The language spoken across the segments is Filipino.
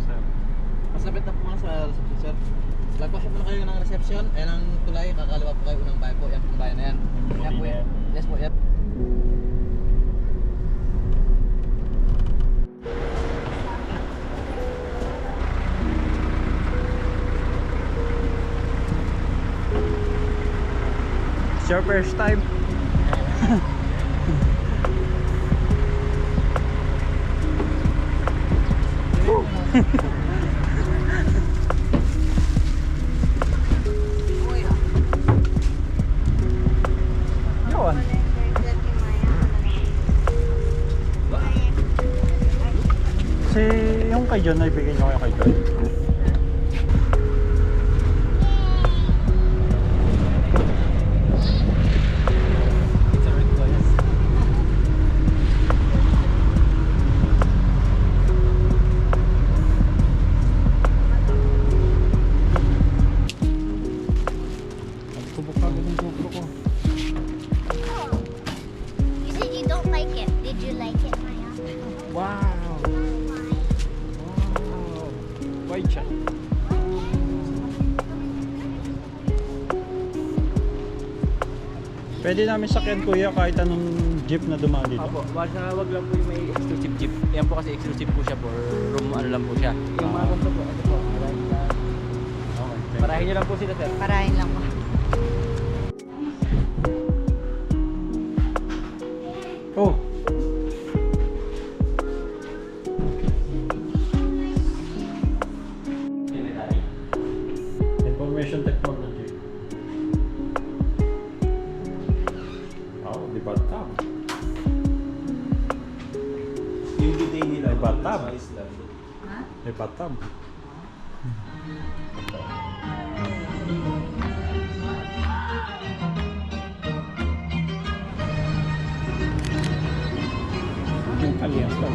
sir. Masapit na po nga sa reception, sir. Lagpas po na kayo ng reception, ayan ang tulay, kakaliwa po kayo unang bahay po, yan pong bahay na yan. Yan po yan. Yes po, yan. It's your first time. Yun. Kasi yung kay John, naibigay nyo kayo kay John. Wow! Wow! White siya. Pwede namin sakyan kuya kahit anong jeep na dumaan dito. Opo, wag lang po yung may exclusive jeep. Yan po kasi exclusive po siya for room, ano lang po siya. Yung mga ganito po, ano po, parahin lang. Okay, parahin nyo lang po sila, sir. Parahin lang po. Oh! Information technology. Oh, di ba tab? Yung bidet nila, May bathtub. sa Island. Ha? Di ba tab? Yung alias daw.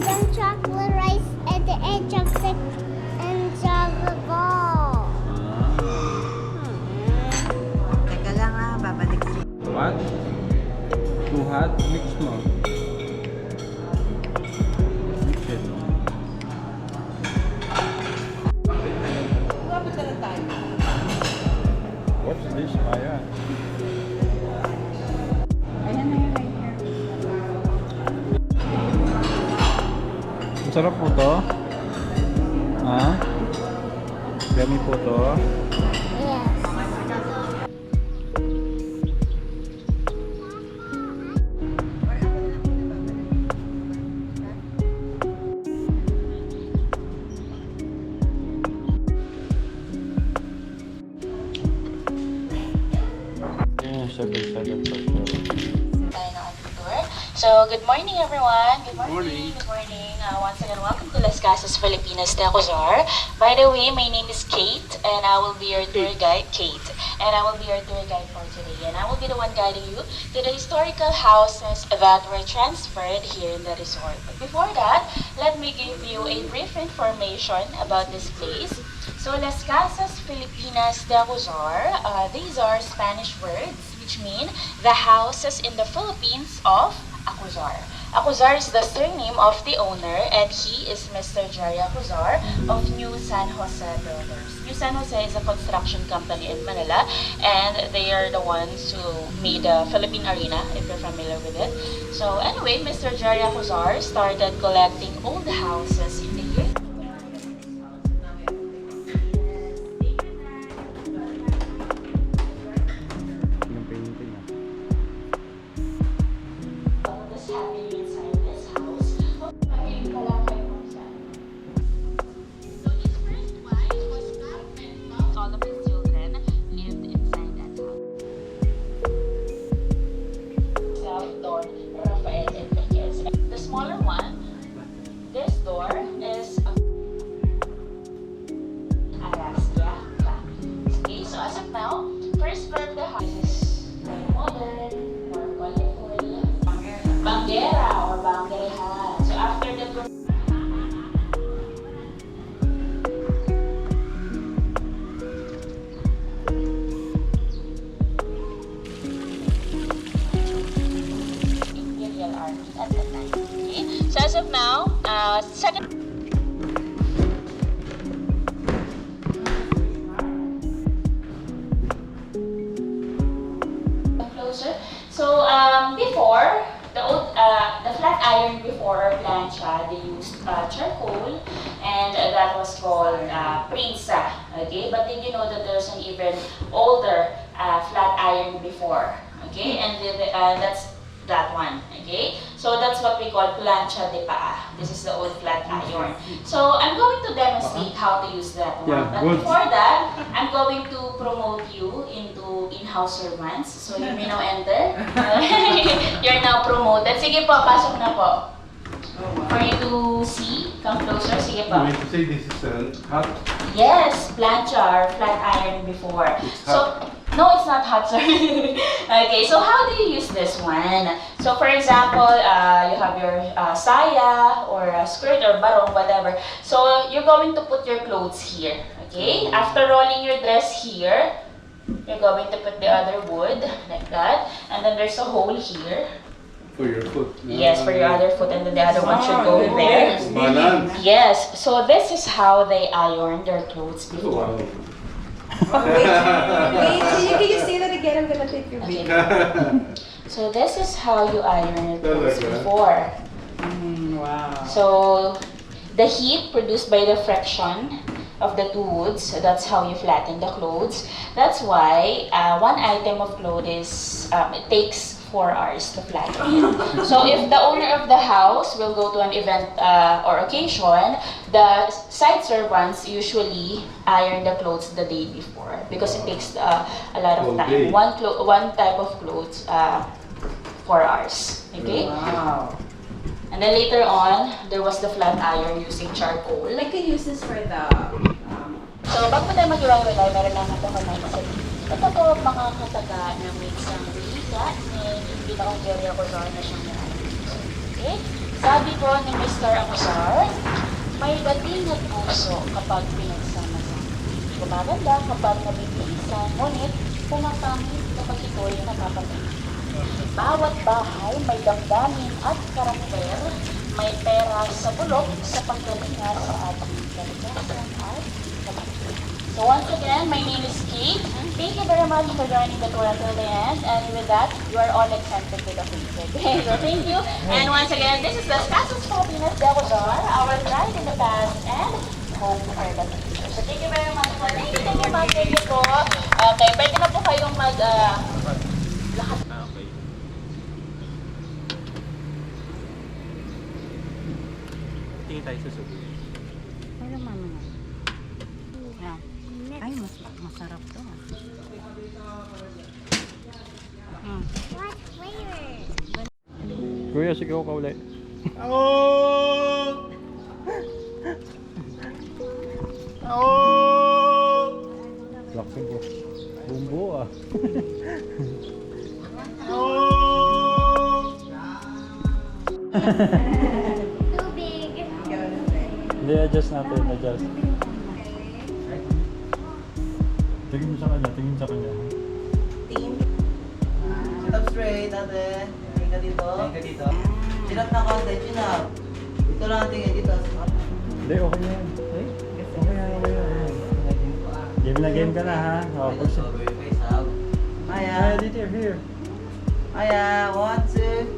Some chocolate rice and the egg chocolate and chocolate ball. Teka lang ha, babalik siya. What? Too hot? Mix mo. Mix it. Lapit na lang tayo. What's this? Ayan. Ayan na yun right here. Masarap po to. Ha? Yummy po to. Yes. Yeah, 7-7 for sure. Tayo ng ating tour. So, good morning everyone. Good morning. Good morning. Once again, welcome to Las Casas Filipinas de Acuzar. By the way, my name is Kate, and I will be your tour guide, and I will be your tour guide for today. And I will be the one guiding you to the historical houses that were transferred here in the resort. But before that, let me give you a brief information about this place. So, Las Casas Filipinas de Acuzar, these are Spanish words which mean the houses in the Philippines of Acuzar. Acuzar is the surname of the owner, and he is Mr. Jerry Acuzar of New San Jose Builders. New San Jose is a construction company in Manila, and they are the ones who made the Philippine Arena, if you're familiar with it. So anyway, Mr. Jerry Acuzar started collecting old houses in the year Yung painting ah. what is happening inside this house. Pag-ibig ka lang kayo kung saan. second closer. So before the flat iron before plancha, they used charcoal, and that was called prinsa. Okay, but did you know that there's an even older flat iron before? Okay, and that's that one. Okay, so that's what we call plancha de paa. This is the old flat iron. So I'm going to demonstrate how to use that one. Yeah, But good. before that, I'm going to promote you into in-house servants. So you may now enter. You're now promoted. Sige po, pasok na po. For you to see, come closer. Sige po. You mean to say this is hot? Yes, plancha or flat iron before. It's So, no, it's not hot, sir. Okay, so how do you use this one? So, for example, you have your saya or a skirt or barong, whatever. So, you're going to put your clothes here. Okay? After rolling your dress here, you're going to put the other wood like that. And then there's a hole here. For your foot. Yes, for your other foot, and then the other one should go there. Balance. Yes, so this is how they iron their clothes before. Wow. Wait, so can you say that again? I'm gonna take your Okay. video. So this is how you iron your clothes Talaga? before. Wow. So the heat produced by the friction of the two woods, so that's how you flatten the clothes. That's why one item of clothes is it takes 4 hours to flatten. So if the owner of the house will go to an event or occasion, the side servants usually iron the clothes the day before because it takes a lot of Whole time. day. One type of clothes, 4 hours. Okay? Wow. And then later on, there was the flat iron using charcoal. I can use this for the. So, bago tayo mag-iwalay, meron lang ito kamay sa ito po mga kataga na may isang wika na hindi na kong Jerry Acuzar na siyang narating. Okay? Sabi po ni Mr. Acuzar, may dating at puso kapag pinagsama-sama. Gumaganda kapag nabibisan, ngunit pumapangit kapag ito'y nakapatid. Bawat bahay may damdamin at karakter, may pera sa bulok sa pagkalinga sa ating kalikasan at kapatid. So once again, my name is Kate. Thank you very much for joining the tour until the end. And with that, you are all exempted to the fee. Okay, so thank you. And once again, this is the Casas Filipinas de Acuzar, our pride in the past and home for the future. So thank you very much po. Thank you, ma'am. Thank you po. Okay, pwede na po kayong lahat. Okay. Tingin tayo sa subo. Ano mama na? Ay, masarap to. What flavor? Kuya, sigaw ka ulit. Oh! Oh! Laksan ko. Bumbo ah. Oh! Too big. Hindi, adjust natin. Adjust. Tingin mo sa kanya. Tingin sa kanya. Team. Sit up straight, ate. Tingin ka dito. Tingin ka dito. Chin up na konti, chin up. Dito lang tingin, dito. Hindi, okay na yan. Okay na, okay na. Game na game ka na ha. Oh, push it. Face up. Maya, Maya. dito, here. Maya, 1, 2.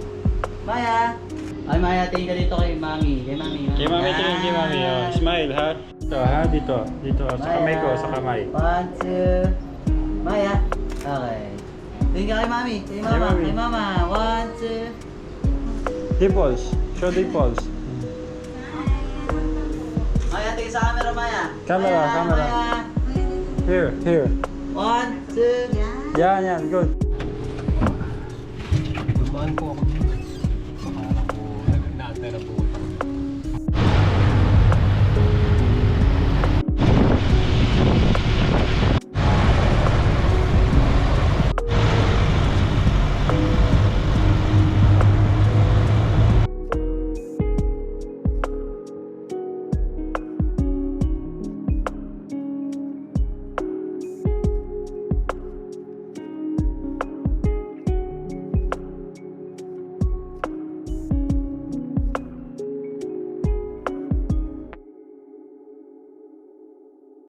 Maya. Ay, Maya, tingin ka dito kay Mami. Kay Mami. Kay mami, tingin kay mami. Oh, smile ha. Dito ha, dito. Dito, sa kamay ko, sa kamay. 1, 2. Maya. Okay. Tingin ka kay Mami. Kay Kay Mama. Mami. Kay Mama. 1, 2. Dimples. Show dimples. Maya, tingin sa camera, Maya. Camera, Maya, camera. Maya. Here, here. 1, 2. Yan, yan. Good. Dumaan po ako